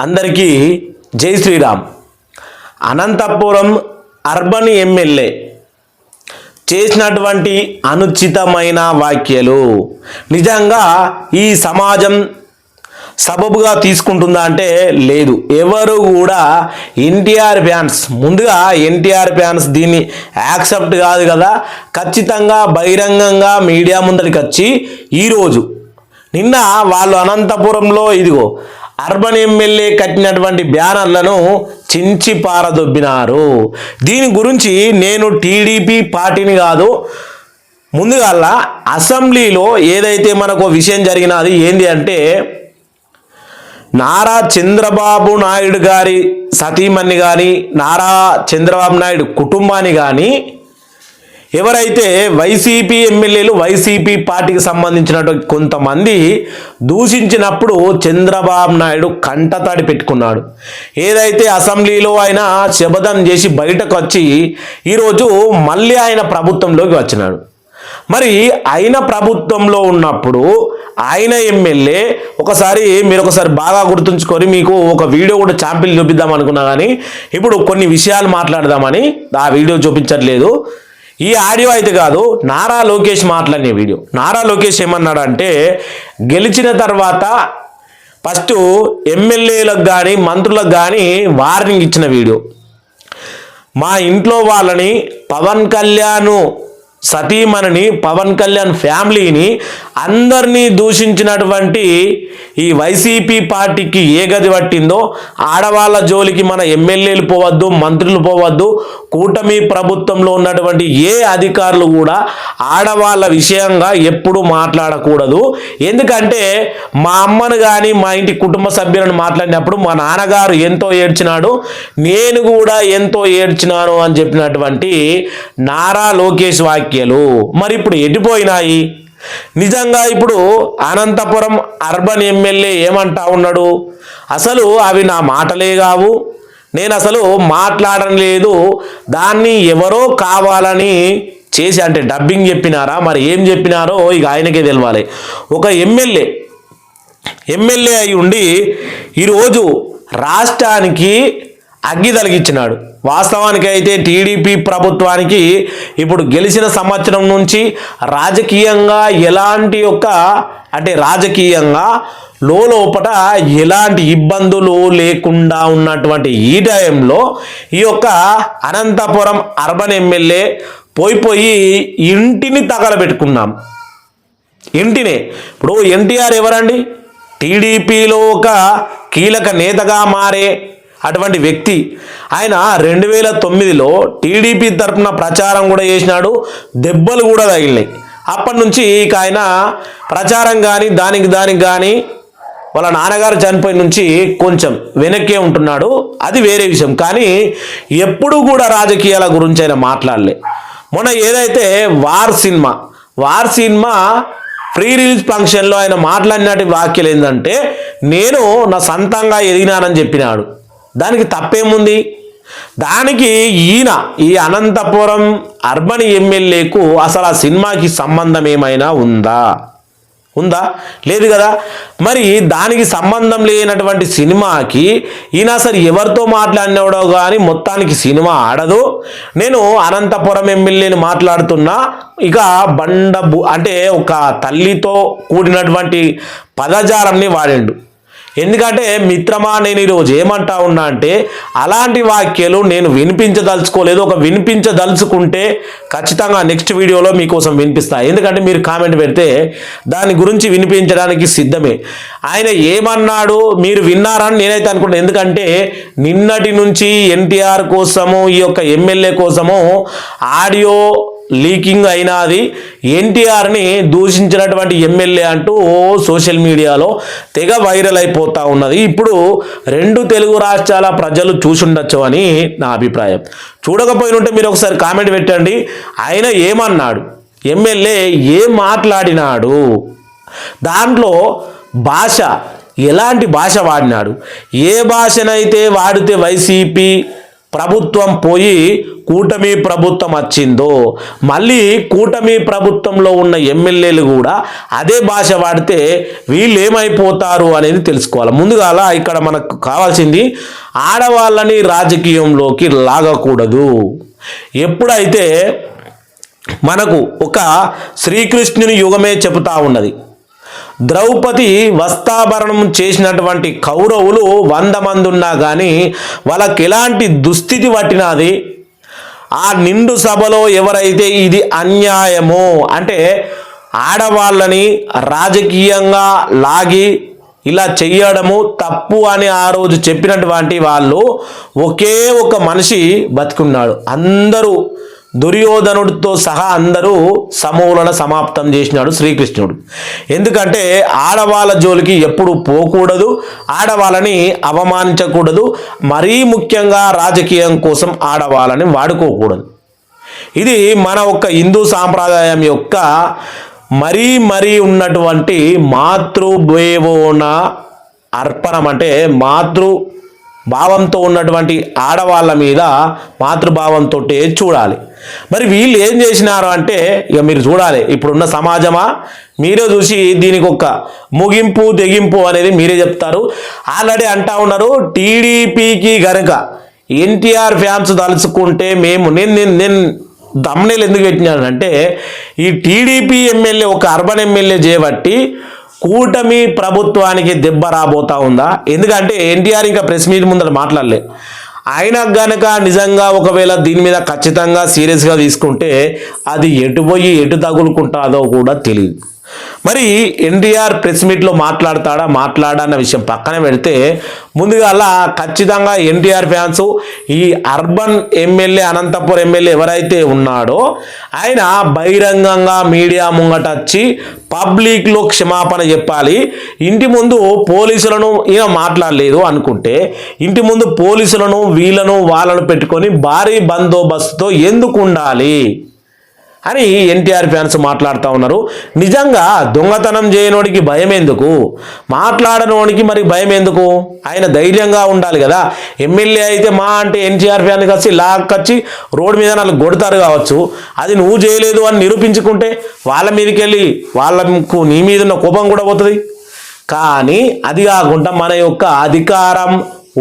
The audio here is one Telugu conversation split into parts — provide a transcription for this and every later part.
అందరికీ జై శ్రీరామ్. అనంతపురం అర్బన్ ఎమ్మెల్యే చేసినటువంటి అనుచితమైన వ్యాఖ్యలు నిజంగా ఈ సమాజం సబబుగా తీసుకుంటుందా అంటే లేదు. ఎవరు కూడా ఎన్టీఆర్ ఫ్యాన్స్, ముందుగా ఎన్టీఆర్ ఫ్యాన్స్ దీన్ని యాక్సెప్ట్ కాదు కదా. ఖచ్చితంగా బహిరంగంగా మీడియా ముందరికి వచ్చి ఈరోజు నిన్న వాళ్ళు అనంతపురంలో ఇదిగో అర్బన్ ఎమ్మెల్యే కట్టినటువంటి బ్యానర్లను చించి పారదొబ్బినారు. దీని గురించి నేను టీడీపీ పార్టీని కాదు, ముందుగా అసెంబ్లీలో ఏదైతే మనకు విషయం జరిగినది ఏంది అంటే, నారా చంద్రబాబు నాయుడు గారి సతీమణి కానీ నారా చంద్రబాబు నాయుడు కుటుంబాన్ని కానీ ఎవరైతే వైసీపీ ఎమ్మెల్యేలు వైసీపీ పార్టీకి సంబంధించినటువంటి కొంతమంది దూషించినప్పుడు చంద్రబాబు నాయుడు కంటతడి పెట్టుకున్నాడు. ఏదైతే అసెంబ్లీలో ఆయన శపథం చేసి బయటకు వచ్చి ఈరోజు మళ్ళీ ఆయన ప్రభుత్వంలోకి వచ్చినాడు. మరి ఆయన ప్రభుత్వంలో ఉన్నప్పుడు ఆయన ఎమ్మెల్యే మీరు ఒకసారి బాగా గుర్తుంచుకొని మీకు ఒక వీడియో కూడా ఛాంపిల్ చూపిద్దాం అనుకున్నా, కానీ ఇప్పుడు కొన్ని విషయాలు మాట్లాడదామని ఆ వీడియో చూపించట్లేదు. ఈ ఆడియో అయితే కాదు, నారా లోకేష్ మాట్లాడిన వీడియో. నారా లోకేష్ ఏమన్నాడంటే, గెలిచిన తర్వాత ఫస్ట్ ఎమ్మెల్యేలకు కానీ మంత్రులకు కానీ వార్నింగ్ ఇచ్చిన వీడియో. మా ఇంట్లో వాళ్ళని, పవన్ కళ్యాణ్ సతీమణిని, పవన్ కళ్యాణ్ ఫ్యామిలీని అందరినీ దూషించినటువంటి ఈ వైసీపీ పార్టీకి ఏ గది పట్టిందో, ఆడవాళ్ళ జోలికి మన ఎమ్మెల్యేలు పోవద్దు, మంత్రులు పోవద్దు, కూటమి ప్రభుత్వంలో ఉన్నటువంటి ఏ అధికారులు కూడా ఆడవాళ్ళ విషయంగా ఎప్పుడు మాట్లాడకూడదు. ఎందుకంటే మా అమ్మను కానీ మా ఇంటి కుటుంబ సభ్యులను మాట్లాడినప్పుడు మా నాన్నగారు ఎంతో ఏడ్చినాడు, నేను కూడా ఎంతో ఏడ్చినాను అని చెప్పినటువంటి నారా లోకేష్ వాక్యాలు మరి ఇప్పుడు ఎటుపోయినాయి? నిజంగా ఇప్పుడు అనంతపురం అర్బన్ ఎమ్మెల్యే ఏమంటా ఉన్నాడు, అసలు అవి నా మాటలే కావు, నేను అసలు మాట్లాడడం లేదు, దాన్ని ఎవరో కావాలని చేసి అంటే డబ్బింగ్ చెప్పినారా, మరి ఏం చెప్పినారో ఇక ఆయనకే తెలవాలి. ఒక ఎమ్మెల్యే అయి ఉండి ఈరోజు రాష్ట్రానికి అగ్గి తలిగించినాడు. వాస్తవానికి అయితే టీడీపీ ప్రభుత్వానికి ఇప్పుడు గెలిచిన సంవత్సరం నుంచి రాజకీయంగా ఎలాంటి రాజకీయంగా లోపట ఎలాంటి ఇబ్బందులు లేకుండా ఉన్నటువంటి ఈ టైంలో ఈ యొక్క అనంతపురం అర్బన్ ఎమ్మెల్యే పోయి ఇంటిని తగలబెట్టుకున్నాం. ఇంటినే. ఇప్పుడు ఎన్టీఆర్ ఎవరండి? టీడీపీలో ఒక కీలక నేతగా మారే అటువంటి వ్యక్తి. ఆయన 2009లో టీడీపీ తరఫున ప్రచారం కూడా చేసినాడు, దెబ్బలు కూడా తగిలినాయి. అప్పటి నుంచి ఇక ఆయన ప్రచారం కానీ దానికి కానీ వాళ్ళ నాన్నగారు చనిపోయిన నుంచి కొంచెం వెనక్కే ఉంటున్నాడు, అది వేరే విషయం. కానీ ఎప్పుడు కూడా రాజకీయాల గురించి ఆయన మాట్లాడలే. మొన్న ఏదైతే వార్ సినిమా ప్రీ రిలీజ్ ఫంక్షన్లో ఆయన మాట్లాడినట్టు వ్యాఖ్యలు ఏంటంటే, నేను నా సొంతంగా ఎదిగినానని చెప్పినాడు. దానికి తప్పేముంది? దానికి ఈ అనంతపురం అర్బన్ ఎమ్మెల్యేకు అసలు ఆ సినిమాకి సంబంధం ఏమైనా ఉందా? లేదు కదా. మరి దానికి సంబంధం లేనటువంటి సినిమాకి ఈయన అసలు ఎవరితో మాట్లాడినాడో కానీ మొత్తానికి సినిమా ఆడదు. నేను అనంతపురం ఎమ్మెల్యేని మాట్లాడుతున్నా, ఇక అంటే ఒక తల్లితో కూడినటువంటి పదజాలంని వాడిండు. ఎందుకంటే మిత్రమా, నేను ఈరోజు ఏమంటా ఉన్నా అంటే, అలాంటి వాక్యాలు నేను వినిపించదలుచుకోలేదు. వినిపించదలుచుకుంటే ఖచ్చితంగా నెక్స్ట్ వీడియోలో మీకోసం వినిపిస్తా. ఎందుకంటే మీరు కామెంట్ పెడితే దాని గురించి వినిపించడానికి సిద్ధమే. ఆయన ఏమన్నాడు మీరు విన్నారని నేనైతే అనుకుంటాను. ఎందుకంటే నిన్నటి నుంచి ఎన్టీఆర్ కోసము, ఈ యొక్క ఎమ్మెల్యే కోసము ఆడియో లీకింగ్ అయినది. ఎన్టీఆర్ని దూషించినటువంటి ఎమ్మెల్యే అంటూ సోషల్ మీడియాలో తెగ వైరల్ అయిపోతూ ఉన్నది. ఇప్పుడు 2 తెలుగు రాష్ట్రాల ప్రజలు చూసుండొచ్చు అని నా అభిప్రాయం. చూడకపోయినంటే మీరు ఒకసారి కామెంట్ పెట్టండి. ఆయన ఏమన్నాడు, ఎమ్మెల్యే ఏం మాట్లాడినాడు, దాంట్లో భాష ఎలాంటి భాష వాడినాడు, ఏ భాషనైతే వాడితే వైసీపీ ప్రభుత్వం పోయి కూటమి ప్రభుత్వం వచ్చిందో మళ్ళీ కూటమి ప్రభుత్వంలో ఉన్న ఎమ్మెల్యేలు కూడా అదే భాష వాడితే వీళ్ళు ఏమైపోతారు అనేది తెలుసుకోవాలి. ముందుగా ఇక్కడ మనకు కావాల్సింది ఆడవాళ్ళని రాజకీయంలోకి లాగకూడదు. ఎప్పుడైతే మనకు ఒక శ్రీకృష్ణుని యుగమే చెబుతా ఉన్నది. ద్రౌపది వస్త్రాభరణం చేసినటువంటి కౌరవులు 100 మంది ఉన్నా కానీ వాళ్ళకి ఎలాంటి దుస్థితి పట్టినది. ఆ నిండు సభలో ఎవరైతే ఇది అన్యాయమో అంటే ఆడవాళ్ళని రాజకీయంగా లాగి ఇలా చెయ్యడము తప్పు అని ఆ రోజు చెప్పినటువంటి వాళ్ళు ఒకే ఒక మనిషి బతికున్నాడు. అందరూ దుర్యోధనుడితో సహా అందరూ సమూలన సమాప్తం చేసినాడు శ్రీకృష్ణుడు. ఎందుకంటే ఆడవాళ్ళ జోలికి ఎప్పుడు పోకూడదు, ఆడవాళ్ళని అవమానించకూడదు, మరీ ముఖ్యంగా రాజకీయం కోసం ఆడవాళ్ళని వాడుకోకూడదు. ఇది మన ఒక్క హిందూ సాంప్రదాయం యొక్క మరీ ఉన్నటువంటి మాతృభేవోన అర్పణం. అంటే భావంతో ఉన్నటువంటి ఆడవాళ్ళ మీద మాతృభావంతో చూడాలి. మరి వీళ్ళు ఏం చేసినారు అంటే ఇక మీరు చూడాలి, ఇప్పుడున్న సమాజమా మీరే చూసి దీనికి ఒక ముగింపు తెగింపు అనేది మీరే చెప్తారు. ఆల్రెడీ అంటా ఉన్నారు టీడీపీకి గనుక ఎన్టీఆర్ ఫ్యాన్స్ తలుచుకుంటే నేను దమ్నేలు ఎందుకు పెట్టినానంటే ఈ టీడీపీ ఎమ్మెల్యే ఒక అర్బన్ ఎమ్మెల్యే చేయబట్టి కూటమి ప్రభుత్వానికి దెబ్బ రాబోతా ఉందా. ఎందుకంటే ఎన్టీఆర్ ఇంకా ప్రెస్ మీట్ ముందర మాట్లాడలే. ఆయన గనక నిజంగా ఒకవేళ దీని మీద ఖచ్చితంగా సీరియస్గా తీసుకుంటే అది ఎటు పోయి ఎటు తగులుకుంటాదో కూడా తెలియదు. మరి ఎన్టీఆర్ ప్రెస్ మీట్లో మాట్లాడన్న విషయం పక్కన పెడితే ముందుగా ఖచ్చితంగా ఎన్టీఆర్ ఫ్యాన్స్ ఈ అర్బన్ ఎమ్మెల్యే అనంతపురం ఎమ్మెల్యే ఎవరైతే ఉన్నాడో ఆయన బహిరంగంగా మీడియా ముంగట వచ్చి పబ్లిక్లో క్షమాపణ చెప్పాలి. ఇంటి ముందు పోలీసులను ఈయన మాట్లాడలేదు అనుకుంటే ఇంటి ముందు పోలీసులను వీళ్ళను వాళ్ళను పెట్టుకొని భారీ బందోబస్తుతో ఎందుకు ఉండాలి అని ఎన్టీఆర్ ఫ్యాన్స్ మాట్లాడుతూ ఉన్నారు. నిజంగా దొంగతనం చేయనోడికి భయం ఎందుకు, మాట్లాడనోడికి మరి భయం ఎందుకు? ఆయన ధైర్యంగా ఉండాలి కదా. ఎమ్మెల్యే అయితే మా అంటే ఎన్టీఆర్ ఫ్యాన్కి వచ్చి లాక్కొచ్చి రోడ్డు మీద వాళ్ళు కొడతారు కావచ్చు, అది నువ్వు చేయలేదు అని నిరూపించుకుంటే వాళ్ళ మీదకి వెళ్ళి వాళ్ళకు నీ మీద ఉన్న కోపం కూడా పోతుంది. కానీ అది కాకుండా మన యొక్క అధికారం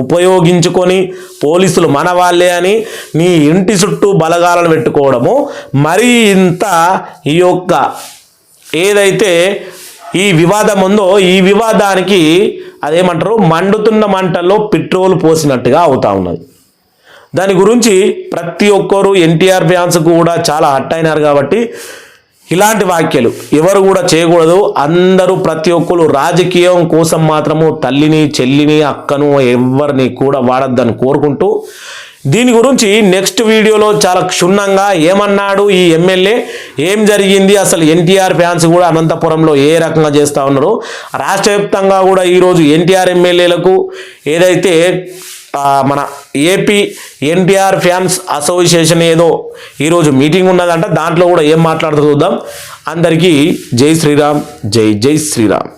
ఉపయోగించుకొని పోలీసులు మన వాళ్ళే అని నీ ఇంటి చుట్టూ బలగాలను పెట్టుకోవడము మరి ఇంత ఈ యొక్క ఏదైతే ఈ వివాదం ఉందో ఈ వివాదానికి అదేమంటారు మండుతున్న మంటల్లో పెట్రోల్ పోసినట్టుగా అవుతా ఉన్నది. దాని గురించి ప్రతి ఒక్కరు ఎన్టీఆర్ ఫ్యాన్స్ కూడా చాలా హట్ అయినారు. కాబట్టి ఇలాంటి వ్యాఖ్యలు ఎవరు కూడా చేయకూడదు. అందరూ ప్రతి ఒక్కరు రాజకీయం కోసం మాత్రము తల్లిని చెల్లిని అక్కను ఎవరిని కూడా వాడద్దని కోరుకుంటూ దీని గురించి నెక్స్ట్ వీడియోలో చాలా క్షుణ్ణంగా ఏమన్నాడు ఈ ఎమ్మెల్యే, ఏం జరిగింది, అసలు ఎన్టీఆర్ ఫ్యాన్స్ కూడా అనంతపురంలో ఏ రకంగా చేస్తూ ఉన్నారు, రాష్ట్ర వ్యాప్తంగా కూడా ఈరోజు ఎన్టీఆర్ ఎమ్మెల్యేలకు ఏదైతే మన ఏపీ ఎన్టీఆర్ ఫ్యాన్స్ అసోసియేషన్ ఏదో ఈరోజు మీటింగ్ ఉన్నదంట, దాంట్లో కూడా ఏం మాట్లాడుతూ చూద్దాం. అందరికీ జై శ్రీరామ్, జై శ్రీరామ్.